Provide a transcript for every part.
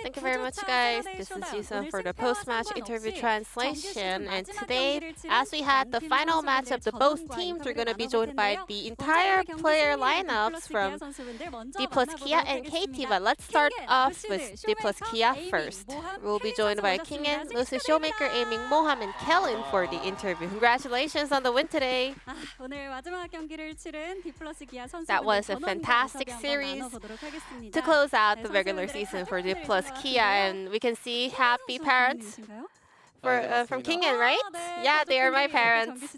Thank you very much, guys. This is Yusun for the post-match interview translation. And today, as we had the final match of the both teams, we're going to be joined by the entire player lineups from D plus Kia and KT. But let's start off with D plus Kia first. We'll be joined by Kingen, Lucy Showmaker, Aiming Moham, and Kellen for the interview. Congratulations on the win today. That was a fantastic series to close out the regular season for D plus Kia, and we can see happy parents from Kingen, right? Yeah, they are my parents.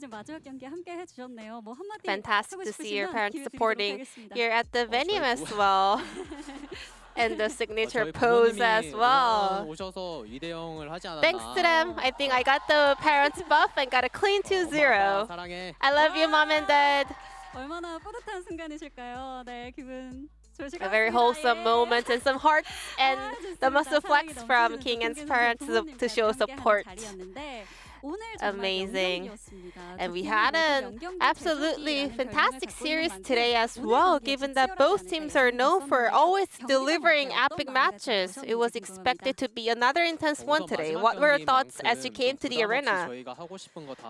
Fantastic to see your parents supporting here at the venue as well. And the signature pose as well. Thanks to them, I think I got the parents buff and got a clean 2-0. I love you, Mom and Dad. A very wholesome moment and some hearts and the muscle flex from Kingen's parents to show support. Amazing. And we had an absolutely fantastic series today as well, given that both teams are known for always delivering epic matches. It was expected to be another intense one today. What were your thoughts as you came to the arena?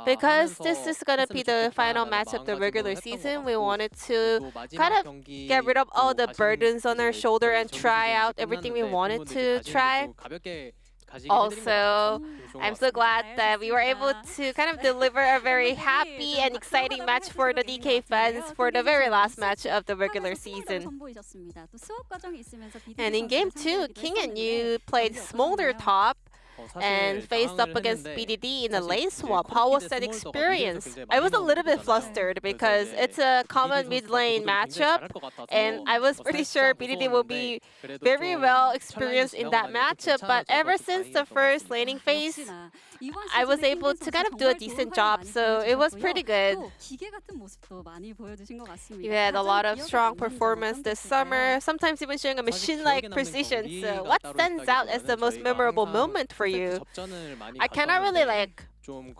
Because this is going to be the final match of the regular season, we wanted to kind of get rid of all the burdens on our shoulder and try out everything we wanted to try. Also, I'm so glad that we were able to kind of deliver a very happy and exciting match for the DK fans for the very last match of the regular season. And in Game 2, King and you played Smolder top and faced up against BDD in a lane swap. How was that experience? I was a little bit flustered because it's a common mid lane matchup, and I was pretty sure BDD will be very well experienced in that matchup. But ever since the first laning phase, I was able to kind of do a decent job, so it was pretty good. You had a lot of strong performance this summer, sometimes even showing a machine-like precision. So what stands out as the most memorable moment for you? I cannot really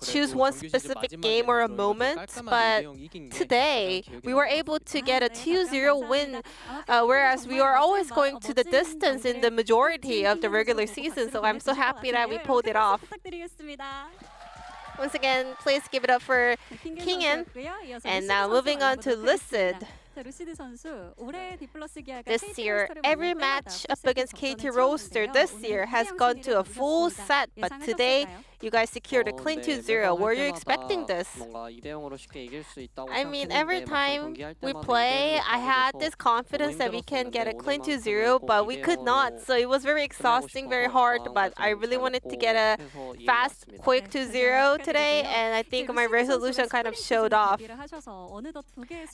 choose one specific game or a moment, but today we were able to get a 2-0 win, whereas we are always going to the distance in the majority of the regular season, so I'm so happy that we pulled it off. Once again, please give it up for Kingen. And now moving on to Lucid. This year, every match up against KT Roaster this year has gone to a full set, but today you guys secured a clean 2-0. Were you expecting this? I mean, every time we play, I had this confidence that we can get a clean 2-0, but we could not. So it was very exhausting, very hard, but I really wanted to get a fast, quick 2-0 today, and I think my resolution kind of showed off.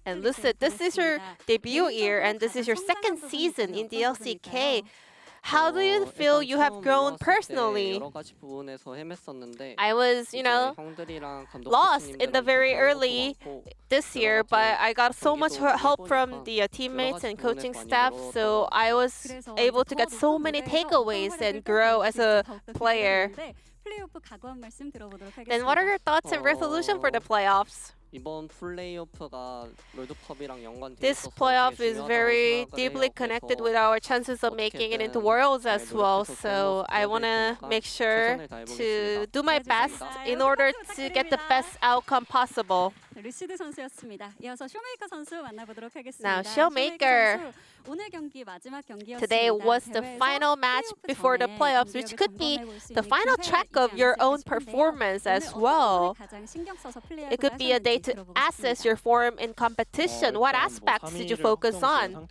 And Lucid, this is your debut year, and this is your second season in the LCK. How do you feel you have grown personally? I was, lost in the very early this year, but I got so much help from the teammates and coaching staff, so I was able to get so many takeaways and grow as a player. Then what are your thoughts and resolution for the playoffs? This playoff is very deeply connected with our chances of making it into Worlds as well, so I want to make sure to do my best in order to get the best outcome possible. Now, Showmaker. Today was the final match before the playoffs, which could be the final track of your own performance as well. It could be a day to assess your form in competition. What aspects did you focus on?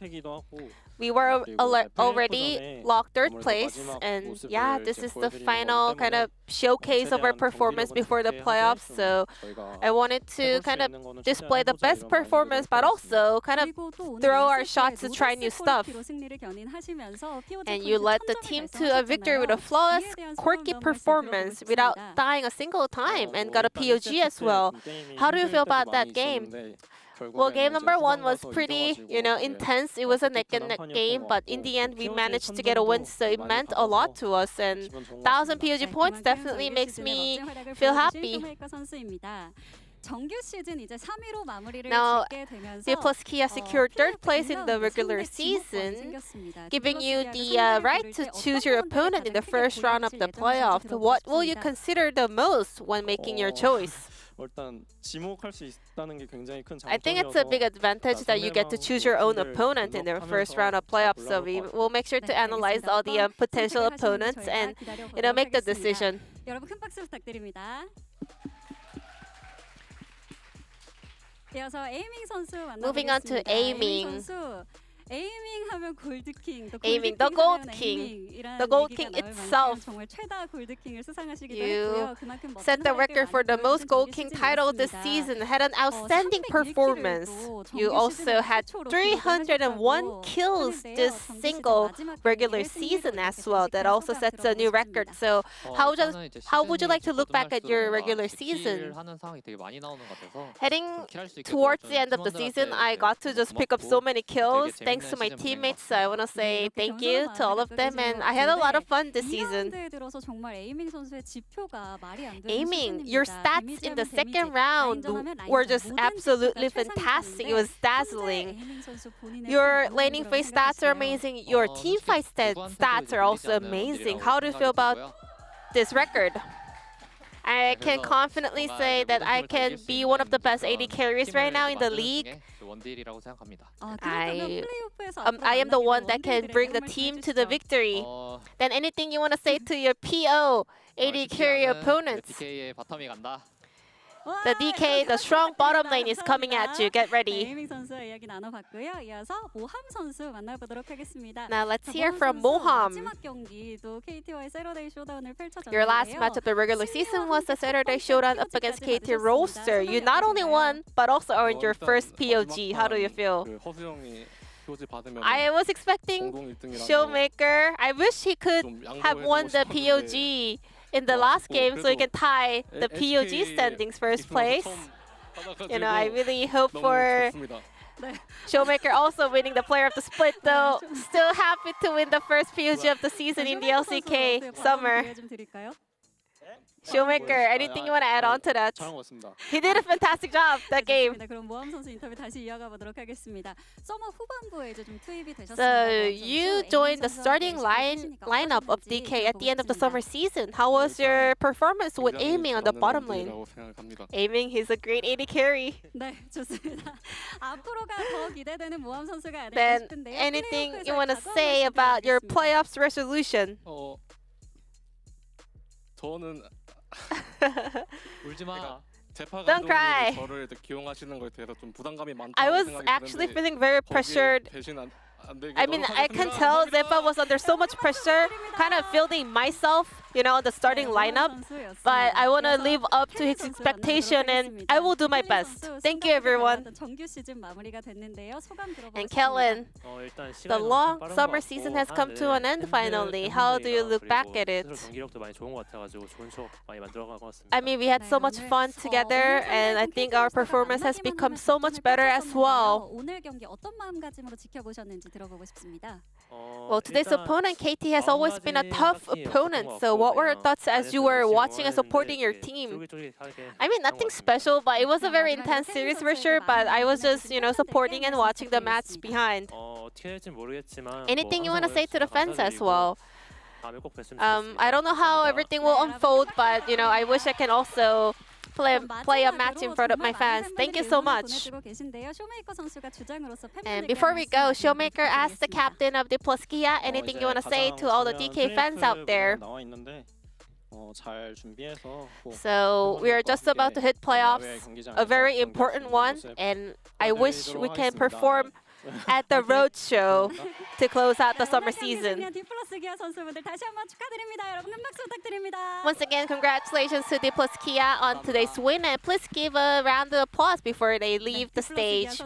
We were already locked third place, and yeah, this is the final kind of showcase of our performance before the playoffs. So I wanted to kind of display the best performance, but also kind of throw our shots to try new stuff. And you led the team to a victory with a flawless, quirky performance without dying a single time, and got a POG as well. How do you feel about that game? Well, game number 1 was pretty, intense. It was a neck and neck game, but in the end, we managed to get a win, so it meant a lot to us. And 1,000 POG points definitely makes me feel happy. Now, D plus Kia secured third place in the regular season, giving you the right to choose your opponent in the first round of the playoffs. What will you consider the most when making your choice? I think it's a big advantage that you get to choose your own opponent in the first round of playoffs. So we will make sure to analyze all the potential opponents and make the decision. 여러분 큰 박수 부탁드립니다. 이어서 에이밍 선수 만나보겠습니다. Moving on to Aiming. 선수 에이밍 하면 골드킹, Aiming, the Gold King, the Gold King itself. 정말 최다 골드킹을 수상하시기도 You 했고요. 그만큼 멋진 set the 활약을 record for the 많이 most 보여준 Gold 정규 King 시즌이었습니다. title this season. Had an outstanding performance. You also had 301 kills this single regular season as well. That also sets a new record. So how would you like to look back at your regular season? Heading towards the end of the season, I got to just pick up so many kills thanks to my teammates. So I want to say thank you to all of them, and I had a lot of fun this season. Aiming, your stats in the second round were just absolutely fantastic. It was dazzling. Your laning phase stats are amazing. Your team fight stats are also amazing. How do you feel about this record? I can confidently say that I can be one of the best AD carries right now in the league. I am the one that can bring the team to the victory. Then anything you want to say to your PO AD carry opponents? The DK, the strong bottom lane is coming at you. Get ready. Now let's hear from Moham. Your last match of the regular season was the Saturday Showdown up against KT Roaster. You not only won, but also earned your first POG. How do you feel? I was expecting Showmaker. I wish he could have won the POG in the last game so he can tie the POG standings first place. I really hope for Showmaker also winning the player of the split though. Still happy to win the first POG of the season in the LCK summer. Showmaker, anything you want to add on to that? He did a fantastic job that game. So you joined the starting lineup of DK at the end of the summer season. How was your performance with Aiming on the bottom lane? Aiming, he's a great AD carry. Then anything you want to say about your playoffs resolution? Don't cry. I was actually feeling very pressured. I mean, I can tell Zepa was under so much pressure, kind of feeling myself, on the starting lineup. But I want to live up to his expectation, and I will do my best. Thank you, everyone. And Kellen, the long summer season has come to an end finally. How do you look back at it? I mean, we had so much fun together, and I think our performance has become so much better as well. Well, today's opponent, KT, has always been a tough opponent. So what were your thoughts as you were watching and supporting your team? I mean, nothing special, but it was a very intense series for sure. But I was just, supporting and watching the match behind. Anything you want to say to the fans as well? I don't know how everything will unfold, but, I wish I can also play a match in front of my fans. Thank you so much. And before we go, Showmaker asked the captain of the Plus Kia anything you want to say to all the DK fans out there. So we are just about to hit playoffs, a very important one, and I wish we can perform at the road show to close out the summer season. Once again, congratulations to D plus Kia on today's win, and please give a round of applause before they leave the stage.